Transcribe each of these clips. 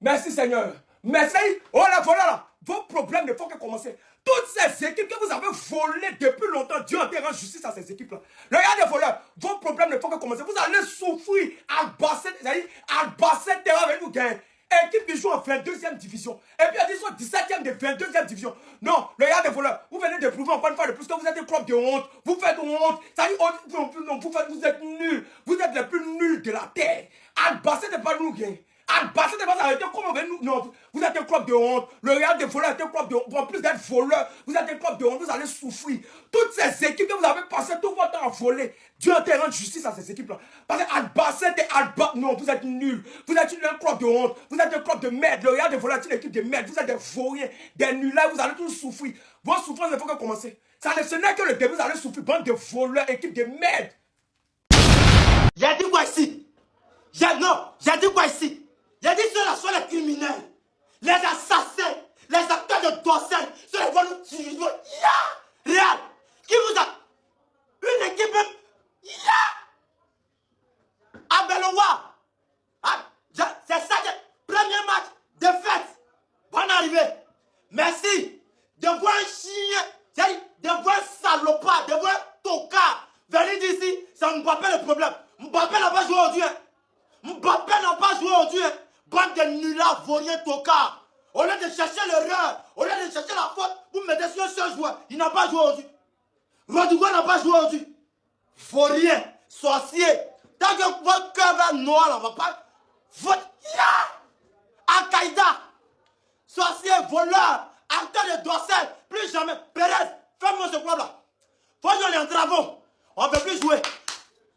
Merci Seigneur. Merci. Oh là, voilà là. Vos problèmes ne font que commencer. Toutes ces équipes que vous avez volées depuis longtemps, Dieu a rend justice à ces équipes-là. Regardez, voleurs, vos problèmes ne font que commencer. Vous allez souffrir. Albacete terrain avec nous gagner. Équipe qui joue en 22e division. Et puis ils sont 17e de 22e division. Non, regardez, voleurs, vous venez de prouver encore une fois de plus que vous êtes un club de honte. Vous faites honte. Ça dit, vous êtes nuls. Vous êtes les plus nuls de la terre. Albacete n'est pas nous gagner. Albacete n'est pas arrêté comme nous. Non, vous êtes un club de honte. Le Real des voleurs est un club de honte. En plus d'être voleur, vous êtes un club de honte. Vous allez souffrir. Toutes ces équipes que vous avez passé tout votre temps à voler, Dieu te rend justice à ces équipes-là. Parce que Albacete et non, vous êtes nuls. Vous êtes un club de honte. Vous êtes un club de merde. Le Real des voleurs est une équipe de merde. Vous êtes des vauriens, des nuls. Là, vous allez tous souffrir. Vos souffrances ne font que commencer. Ce n'est que le début. Vous allez souffrir. Bande de voleurs, équipe de merde. J'ai dit quoi ici? J'ai dit quoi ici? J'ai dit ceux-là sont les criminels, les assassins, les acteurs de dossiers, ceux qui vont nous tuer. Real, qui vous a une équipe même? Abeloa, c'est ça, premier match, défaite. Bonne arrivée. Merci. De voir un chien, de voir un salopard, de voir un tocard venir d'ici, ça ne Mbappé le problème. Mbappé n'a pas joué aujourd'hui. Mbappé n'a pas joué aujourd'hui. Bande de nullards, vauriens, tocards. Au lieu de chercher l'erreur, au lieu de chercher la faute, vous mettez sur un seul joueur. Il n'a pas joué aujourd'hui. Rodrigo n'a pas joué aujourd'hui. Vaurien, sorcier. Tant que votre cœur va noir, là, on va pas. Votre. Al-Qaïda. Sorcier, voleur, acteur de dossier. Plus jamais. Pérez, fais-moi ce club là. Faut que on est en travaux. On ne peut plus jouer.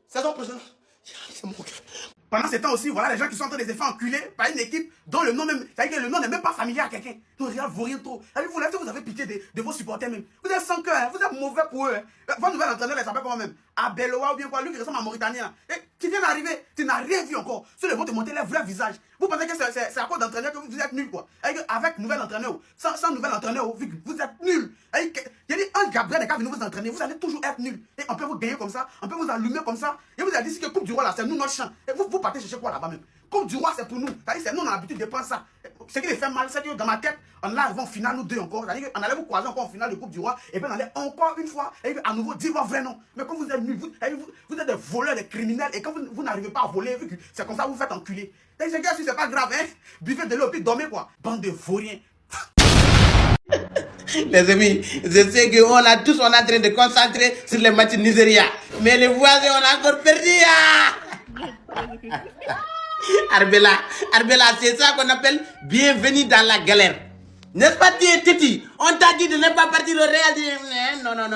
Saison prochaine. C'est mon cœur. Pendant ce temps aussi, voilà les gens qui sont en train de se faire enculer par une équipe dont le nom même, c'est-à-dire que le nom n'est même pas familier à quelqu'un. Donc regarde, vaut rien trop. Vous avez pitié de vos supporters même. Vous êtes sans cœur, hein, vous êtes mauvais pour eux. Hein. Votre nouvel entraîneur, il s'appelle comment même? Abeloa ou bien quoi, lui qui ressemble à Mauritanien. Et tu viens d'arriver, tu n'as rien vu encore. Ceux vont te montrer leur vrai visage. Vous pensez que c'est à cause d'entraîneur que vous êtes nuls quoi. Avec nouvel entraîneur, sans nouvel entraîneur, vous êtes nuls. Il y a dit un Gabriel qui va venir vous entraîner, vous allez toujours être nuls. Et on peut vous gagner comme ça, on peut vous allumer comme ça. Et vous avez dit que Coupe du Roi là, c'est nous notre champ. Et vous partez chercher quoi là-bas même? Coupe du Roi c'est pour nous. C'est nous on a l'habitude de prendre ça. Ce qui les fait mal, c'est que dans ma tête, on arrive en finale nous deux encore. C'est-à-dire qu'on allait vous croiser encore en finale de Coupe du Roi. Et puis on allait encore une fois, et puis à nouveau dire votre vrai nom. Mais comme vous êtes nuls, vous êtes des voleurs, des criminels. Et quand vous n'arrivez pas à voler, c'est comme ça que vous faites enculer. Et ces gars, si c'est pas grave, hein, buvez de l'eau puis dormez quoi. Bande de vauriens. Les amis, je sais qu'on a tous, on est en train de concentrer sur les matchs Nigeria. Mais les voisins, on a encore perdu. Arbella, c'est ça qu'on appelle bienvenue dans la galère. N'est-ce pas, Titi? On t'a dit de ne pas partir au Real.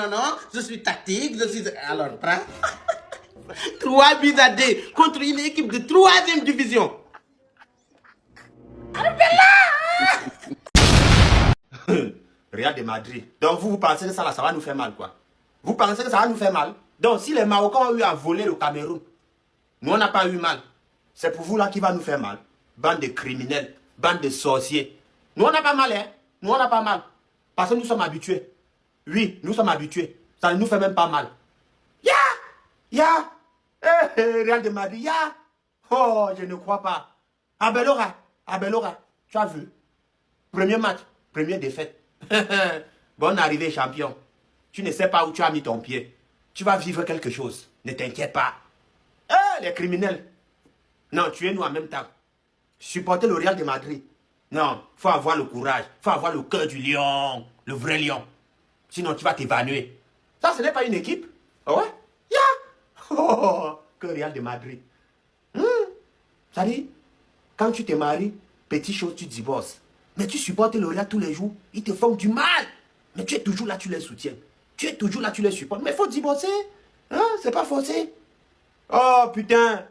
Non. Je suis tactique, Alors, prends. 3 buts à 2 contre une équipe de 3e division. Real de Madrid. Donc vous pensez que ça va nous faire mal quoi? Vous pensez que ça va nous faire mal? Donc si les Marocains ont eu à voler le Cameroun, nous on n'a pas eu mal. C'est pour vous là qui va nous faire mal. Bande de criminels, bande de sorciers. Nous on n'a pas mal hein. Nous on n'a pas mal. Parce que nous sommes habitués. Oui, nous sommes habitués. Ça ne nous fait même pas mal. Real de Madrid, Oh, je ne crois pas. Abelora, tu as vu? Premier match, première défaite. Bonne arrivée, champion. Tu ne sais pas où tu as mis ton pied. Tu vas vivre quelque chose. Ne t'inquiète pas. Les criminels. Non, tuez-nous en même temps. Supporter le Real de Madrid. Non, faut avoir le courage. Faut avoir le cœur du lion. Le vrai lion. Sinon, tu vas t'évanouir. Ça, ce n'est pas une équipe. Oh ouais? Que Real de Madrid. Ça dit, quand tu te maries, petite chose, tu divorces. Mais tu supportes le Real tous les jours, ils te font du mal. Mais tu es toujours là, tu les soutiens. Tu es toujours là, tu les supportes. Mais il faut divorcer. Hein? C'est pas forcé. Oh putain.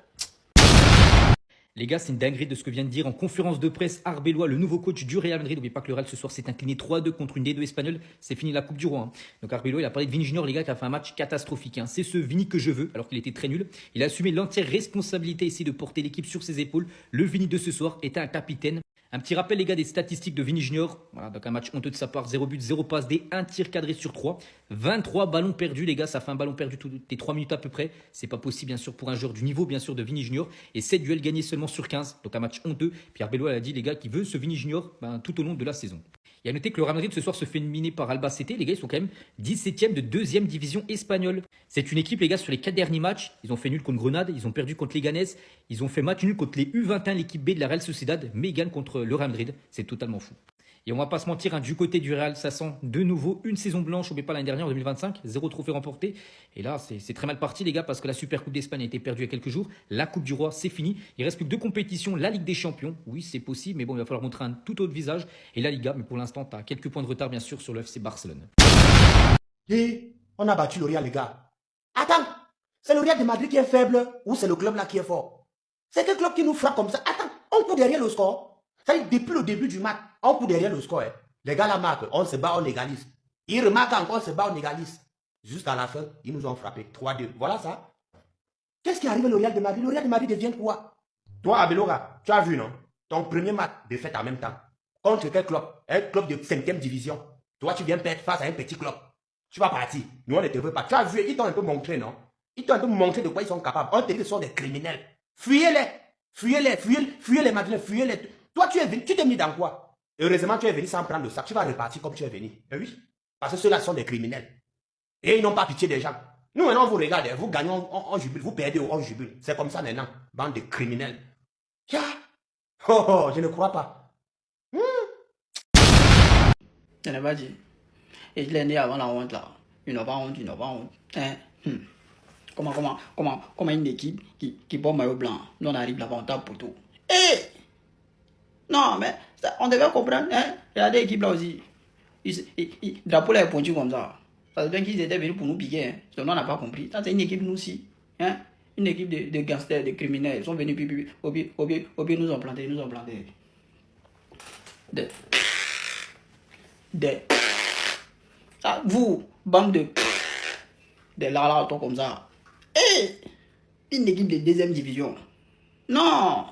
Les gars, c'est une dinguerie de ce que vient de dire en conférence de presse Arbeloa, le nouveau coach du Real Madrid. N'oubliez pas que le Real ce soir s'est incliné 3-2 contre une D2 espagnole. C'est fini la Coupe du Roi. Donc Arbeloa, il a parlé de Vini Junior, les gars, qui a fait un match catastrophique. C'est ce Vini que je veux, alors qu'il était très nul. Il a assumé l'entière responsabilité, essayé de porter l'équipe sur ses épaules. Le Vini de ce soir était un capitaine. Un petit rappel, les gars, des statistiques de Vini Junior. Voilà, donc un match honteux de sa part, 0 but, 0 passe, des 1 tir cadré sur 3. 23 ballons perdus, les gars, ça fait un ballon perdu toutes les 3 minutes à peu près. C'est pas possible, bien sûr, pour un joueur du niveau, bien sûr, de Vini Junior. Et 7 duels gagnés seulement sur 15. Donc un match honteux. Pierre Arbeloa a dit, les gars, qu'il veut ce Vini Junior tout au long de la saison. Et à noter que le Real Madrid ce soir se fait éliminer par Albacete. Les gars, ils sont quand même 17e de 2e division espagnole. C'est une équipe, les gars, sur les 4 derniers matchs. Ils ont fait nul contre Grenade, ils ont perdu contre Leganés. Ils ont fait match nul contre les U21, l'équipe B de la Real Sociedad. Mais ils gagnent contre le Real Madrid. C'est totalement fou. Et on va pas se mentir, du côté du Real, ça sent de nouveau une saison blanche. N'oubliez pas l'année dernière, en 2025, 0 trophée remporté. Et là, c'est très mal parti, les gars, parce que la Super Coupe d'Espagne a été perdue il y a quelques jours. La Coupe du Roi, c'est fini. Il reste plus que 2 compétitions. La Ligue des Champions, oui, c'est possible, mais bon, il va falloir montrer un tout autre visage. Et la Liga, mais pour l'instant, tu as quelques points de retard, bien sûr, sur le FC Barcelone. Et on a battu le Real, les gars. Attends, c'est le Real de Madrid qui est faible ou c'est le club là qui est fort? C'est quel club qui nous frappe comme ça? Attends, on court derrière le score. Ça veut dire, depuis le début du match, on court derrière le score. Hein. Les gars la marquent, on se bat, on égalise. Ils remarquent encore, on se bat, on égalise. Jusqu'à la fin, ils nous ont frappé. 3-2. Voilà ça. Qu'est-ce qui arrive au Real de Madrid? Le Real de Madrid devient quoi? Toi, Arbeloa, tu as vu, non? Ton premier match de fête en même temps. Contre quel club? Un club de 5e division. Toi, tu viens perdre face à un petit club. Tu vas partir. Nous, on ne te veut pas. Tu as vu, ils t'ont un peu montré, non? Ils t'ont un peu montré de quoi ils sont capables. On te dit que ce sont des criminels. Fuyez-les. Fuyez-les. Fuyez les Madrilènes. Fuyez-les. Toi, tu es venu, tu t'es mis dans quoi? Heureusement, tu es venu sans prendre le sac. Tu vas repartir comme tu es venu. Et oui. Parce que ceux-là sont des criminels. Et ils n'ont pas pitié des gens. Nous, maintenant, on vous regarde. Vous gagnez, on jubile. Vous perdez, on jubile. C'est comme ça maintenant. Bande de criminels. Tiens. Oh, je ne crois pas. Je n'ai pas dit. Et je l'ai né avant la honte là. Ils n'ont pas honte, ils n'ont pas honte. Hein? Comment une équipe qui porte maillot blanc, nous on arrive là-bas, on tape pour tout. Eh! Non, mais ça, on devait comprendre, hein? Regardez l'équipe là aussi. Le drapeau là est pointu comme ça. Ça veut dire qu'ils étaient venus pour nous piquer. Hein? Seulement on n'a pas compris. Ça, c'est une équipe nous aussi. Hein? Une équipe de gangsters, de criminels. Ils sont venus, puis au pire, nous ont planté, Ça, vous, bande de là, comme ça. Eh! Une équipe de 2e division. Non!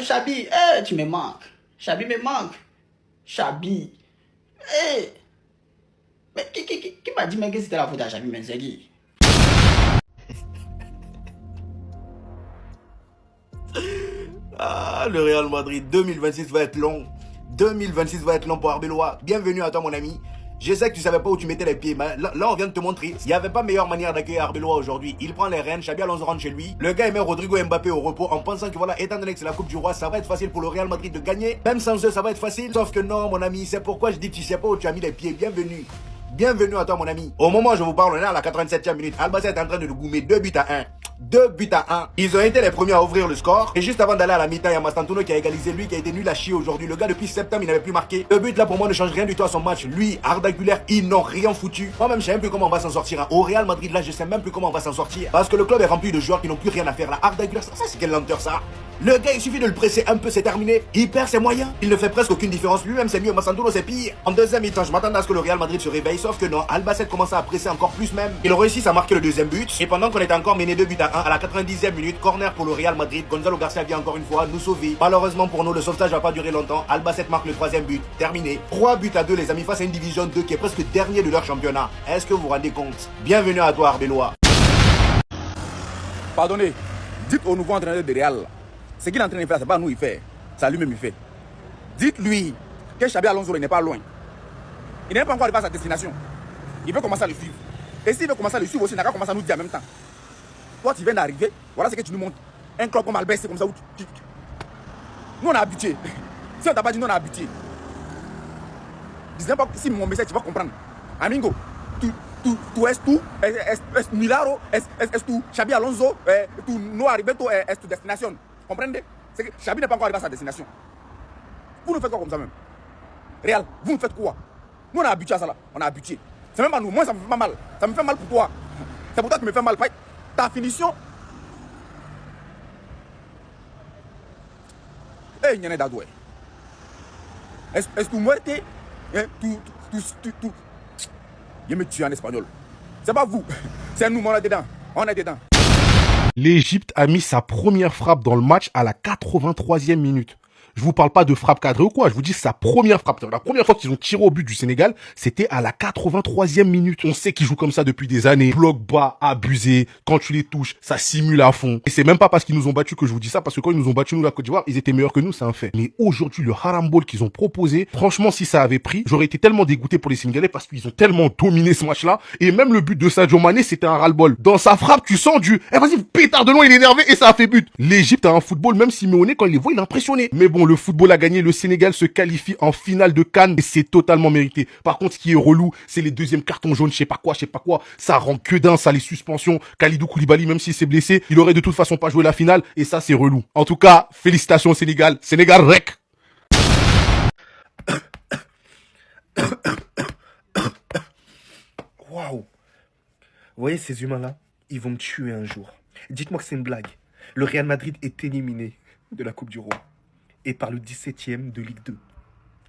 Chabi, eh, tu me manques. Chabi me manque. Chabi. Eh! Mais qui m'a dit même que c'était la faute à Chabi, mais c'est qui? Ah, le Real Madrid 2026 va être long. 2026 va être long pour Arbeloa. Bienvenue à toi, mon ami. Je sais que tu savais pas où tu mettais les pieds, mais là on vient de te montrer. Il n'y avait pas meilleure manière d'accueillir Arbeloa aujourd'hui. Il prend les rênes, Xabi Alonso rentre chez lui. Le gars il met Rodrigo Mbappé au repos en pensant que voilà, étant donné que c'est la Coupe du Roi, ça va être facile pour le Real Madrid de gagner. Même sans eux, ça va être facile. Sauf que non, mon ami, c'est pourquoi je dis que tu sais pas où tu as mis les pieds. Bienvenue. Bienvenue à toi, mon ami. Au moment où je vous parle, on est à la 87e minute. Albacete est en train de nous goumer 2 buts à 1. 2 buts à 1. Ils ont été les premiers à ouvrir le score. Et juste avant d'aller à la mi-temps, il y a Mastantuono qui a égalisé. Lui qui a été nul à chier aujourd'hui. Le gars, depuis septembre, il n'avait plus marqué. Le but là, pour moi, ne change rien du tout à son match. Lui, Arda Güler, ils n'ont rien foutu. Moi-même, je sais même plus comment on va s'en sortir. Hein. Au Real Madrid, là, je sais même plus comment on va s'en sortir. Parce que le club est rempli de joueurs qui n'ont plus rien à faire là. Arda Güler, ça c'est quelle lenteur ça. Le gars, il suffit de le presser un peu, c'est terminé. Il perd ses moyens. Il ne fait presque aucune différence. Lui-même, c'est mieux. Mastantuono, c'est pire. En deuxième mi-temps, je m'attendais à ce que le Real Madrid se réveille. Sauf que non, Albacete commence à presser encore plus même. Ils réussissent à marquer le deuxième but. Et pendant qu'on était encore mené 2 buts à 1, à la 90e minute, corner pour le Real Madrid. Gonzalo Garcia vient encore une fois nous sauver. Malheureusement pour nous, le sauvetage va pas durer longtemps. Albacete marque le 3e but. Terminé. 3 buts à 2, les amis, face à une division 2 qui est presque dernier de leur championnat. Est-ce que vous vous rendez compte? Bienvenue à toi, Arbeloa. Pardonnez, dites au nouveau entraîneur de Real, ce qu'il est en train de faire, c'est pas nous il fait, c'est lui-même il fait. Dites-lui que Xabi Alonso n'est pas loin. Il n'est pas encore arrivé à sa destination. Il veut commencer à le suivre. Et s'il veut commencer à le suivre aussi, il n'a qu'à commencer à nous dire en même temps. Toi, tu viens d'arriver, voilà ce que tu nous montres. Un club comme Albert, c'est comme ça où nous, on est habitués. Si on t'a pas dit, nous, on est habitués. Dis pas si mon message, tu vas comprendre. Amigo, tu es tout, es Milaro, es tout, Xabi Alonso, tu no arriveto, es tu destination. Comprenez? C'est que Xabi n'est pas encore arrivé à sa destination. Vous nous faites quoi comme ça même? Real, vous nous faites quoi? Nous, on est habitués à ça là, on est habitués. C'est même pas nous, moi ça me fait pas mal. Ça me fait mal pour toi. C'est pour toi que tu me fais mal. Ta finition. Eh, Nyane Dadoué. Est-ce que tu muerte? Je me tue en espagnol. C'est pas vous. C'est nous, on est dedans. On est dedans. L'Égypte a mis sa première frappe dans le match à la 83e minute. Je vous parle pas de frappe cadrée ou quoi, je vous dis sa première frappe. La première fois qu'ils ont tiré au but du Sénégal, c'était à la 83e minute. On sait qu'ils jouent comme ça depuis des années. Bloc bas, abusé. Quand tu les touches, ça simule à fond. Et c'est même pas parce qu'ils nous ont battus que je vous dis ça, parce que quand ils nous ont battus, nous, la Côte d'Ivoire, ils étaient meilleurs que nous, c'est un fait. Mais aujourd'hui, le haram ball qu'ils ont proposé, franchement, si ça avait pris, j'aurais été tellement dégoûté pour les Sénégalais parce qu'ils ont tellement dominé ce match-là. Et même le but de Sadio Mané, c'était un ras-le-bol. Dans sa frappe, tu sens du, eh vas-y, pétard de loin, il est énervé et ça a fait but. L'Égypte a un football, même Simeone, quand il les voit, il est impressionné. Mais bon, le football a gagné, le Sénégal se qualifie en finale de CAN et c'est totalement mérité. Par contre, ce qui est relou, c'est les deuxièmes cartons jaunes, je sais pas quoi. Ça rend que d'un, ça les suspensions. Kalidou Koulibaly, même s'il s'est blessé, il aurait de toute façon pas joué la finale et ça, c'est relou. En tout cas, félicitations au Sénégal. Sénégal rec. Waouh! Vous voyez ces humains-là? Ils vont me tuer un jour. Dites-moi que c'est une blague. Le Real Madrid est éliminé de la Coupe du Roi et par le 17e de Ligue 2.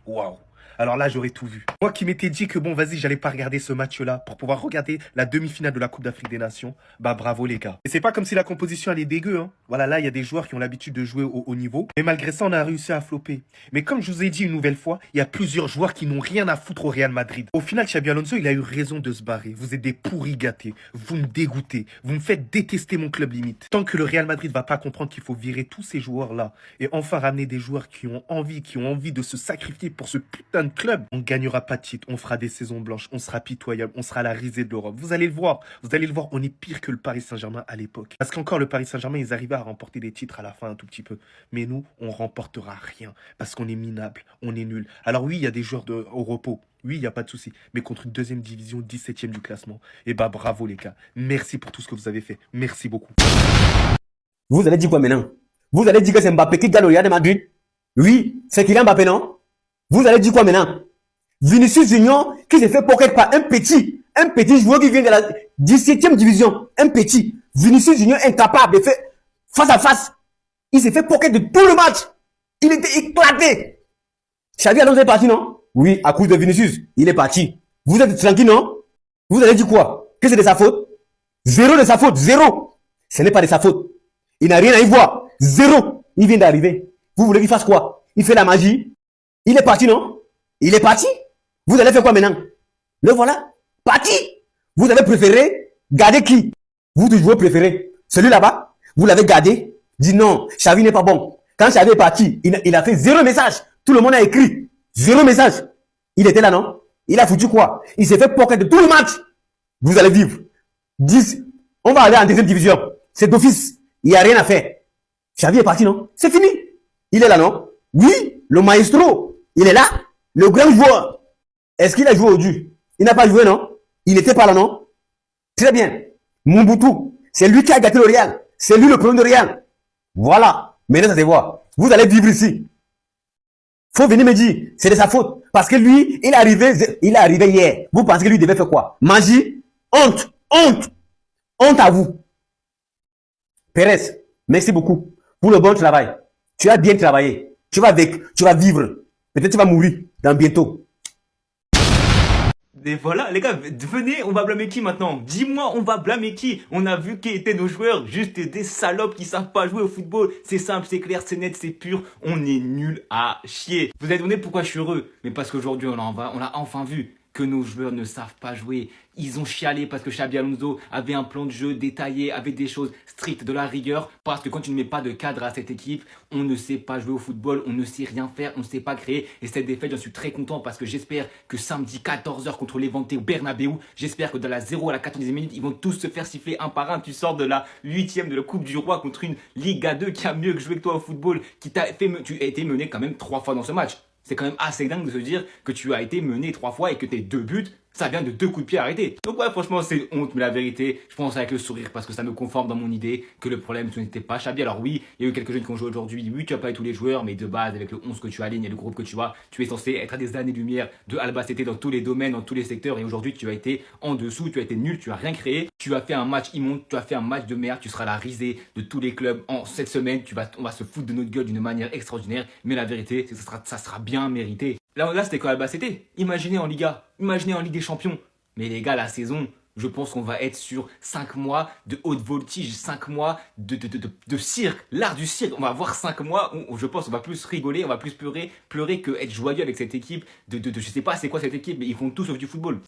Waouh! Alors là, j'aurais tout vu. Moi qui m'étais dit que bon, vas-y, j'allais pas regarder ce match-là pour pouvoir regarder la demi-finale de la Coupe d'Afrique des Nations. Bah bravo les gars. Et c'est pas comme si la composition elle est dégueu, hein. Voilà, là, il y a des joueurs qui ont l'habitude de jouer au haut niveau. Mais malgré ça, on a réussi à flopper. Mais comme je vous ai dit une nouvelle fois, il y a plusieurs joueurs qui n'ont rien à foutre au Real Madrid. Au final, Xabi Alonso, il a eu raison de se barrer. Vous êtes des pourris gâtés. Vous me dégoûtez. Vous me faites détester mon club limite. Tant que le Real Madrid va pas comprendre qu'il faut virer tous ces joueurs-là et enfin ramener des joueurs qui ont envie de se sacrifier pour ce putain de club, on gagnera pas de titre, on fera des saisons blanches, on sera pitoyable, on sera la risée de l'Europe. Vous allez le voir, on est pire que le Paris Saint-Germain à l'époque. Parce qu'encore le Paris Saint-Germain, ils arrivaient à remporter des titres à la fin un tout petit peu. Mais nous, on remportera rien parce qu'on est minable, on est nul. Alors oui, il y a des joueurs au repos. Oui, il n'y a pas de souci. Mais contre une deuxième division, 17e du classement, eh bah bravo les gars. Merci pour tout ce que vous avez fait. Merci beaucoup. Vous allez dire quoi maintenant? Vous allez dire que c'est Mbappé qui gagne au Real de Madrid? Oui, c'est Kylian Mbappé, non? Vous allez dire quoi maintenant? Vinicius Junior qui s'est fait pocket par un petit joueur qui vient de la 17e division. Un petit. Vinicius Junior incapable de faire face à face. Il s'est fait pocket de tout le match. Il était éclaté. Xabi Alonso est parti, non? Oui, à cause de Vinicius. Il est parti. Vous êtes tranquille, non? Vous allez dire quoi? Que c'est de sa faute? Zéro de sa faute. Zéro. Ce n'est pas de sa faute. Il n'a rien à y voir. Zéro. Il vient d'arriver. Vous voulez qu'il fasse quoi? Il fait la magie. Il est parti, non? Il est parti. Vous allez faire quoi maintenant? Le voilà. Parti. Vous avez préféré garder qui? Vous, votre joueur préféré. Celui là-bas. Vous l'avez gardé. Dit non, Xavi n'est pas bon. Quand Xavi est parti, il a fait 0 message. Tout le monde a écrit 0 message. Il était là, non? Il a foutu quoi? Il s'est fait pocket de tout le match. Vous allez vivre. 10. On va aller en deuxième division. C'est d'office. Il n'y a rien à faire. Xavi est parti, non? C'est fini. Il est là, non? Oui, le maestro. Il est là. Le grand joueur. Est-ce qu'il a joué aujourd'hui? Il n'a pas joué, non? Il n'était pas là, non? Très bien. Mobutu. C'est lui qui a gâté le Real. C'est lui le premier de Real. Voilà. Maintenant, ça se voit. Vous allez vivre ici. Faut venir me dire, c'est de sa faute. Parce que lui, il est arrivé hier. Vous pensez que lui devait faire quoi? Magie? Honte. Honte. Honte à vous. Pérez, merci beaucoup pour le bon travail. Tu as bien travaillé. Tu vas vivre. Peut-être tu vas mourir dans bientôt. Et voilà, les gars, venez, on va blâmer qui maintenant? Dis-moi, on va blâmer qui? On a vu qui étaient nos joueurs, juste des salopes qui savent pas jouer au football. C'est simple, c'est clair, c'est net, c'est pur. On est nul à chier. Vous allez demandé pourquoi je suis heureux? Mais parce qu'aujourd'hui, on a enfin vu que nos joueurs ne savent pas jouer. Ils ont chialé parce que Xabi Alonso avait un plan de jeu détaillé, avec des choses strictes, de la rigueur. Parce que quand tu ne mets pas de cadre à cette équipe, on ne sait pas jouer au football, on ne sait rien faire, on ne sait pas créer. Et cette défaite, j'en suis très content parce que j'espère que samedi 14h contre Levante au Bernabeu, j'espère que de la 0 à la 90e minute, ils vont tous se faire siffler un par un. Tu sors de la 8e de la Coupe du Roi contre une Liga 2 qui a mieux que jouer que toi au football, tu as été mené quand même 3 fois dans ce match. C'est quand même assez dingue de se dire que tu as été mené 3 fois et que tes 2 buts, ça vient de 2 coups de pied arrêtés. Donc ouais, franchement, c'est honte, mais la vérité, je pense avec le sourire parce que ça me conforme dans mon idée que le problème, ce n'était pas Xabi. Alors oui, il y a eu quelques jeunes qui ont joué aujourd'hui. Oui, tu n'as pas eu tous les joueurs, mais de base, avec le 11 que tu alignes et le groupe que tu as, tu es censé être à des années-lumière de Albacete dans tous les domaines, dans tous les secteurs. Et aujourd'hui, tu as été en dessous, tu as été nul, tu as rien créé. Tu as fait un match immonde, tu as fait un match de merde. Tu seras la risée de tous les clubs en cette semaine. On va se foutre de notre gueule d'une manière extraordinaire. Mais la vérité, c'est que ça sera bien mérité. Là c'était quoi Albacete? Imaginez en Liga, imaginez en Ligue des Champions. Mais les gars, la saison, Je pense qu'on va être sur 5 mois de haute voltige, 5 mois de cirque, l'art du cirque. On va avoir 5 mois où je pense qu'on va plus rigoler, on va plus pleurer que être joyeux avec cette équipe. Je sais pas c'est quoi cette équipe, mais ils font tout sauf du football.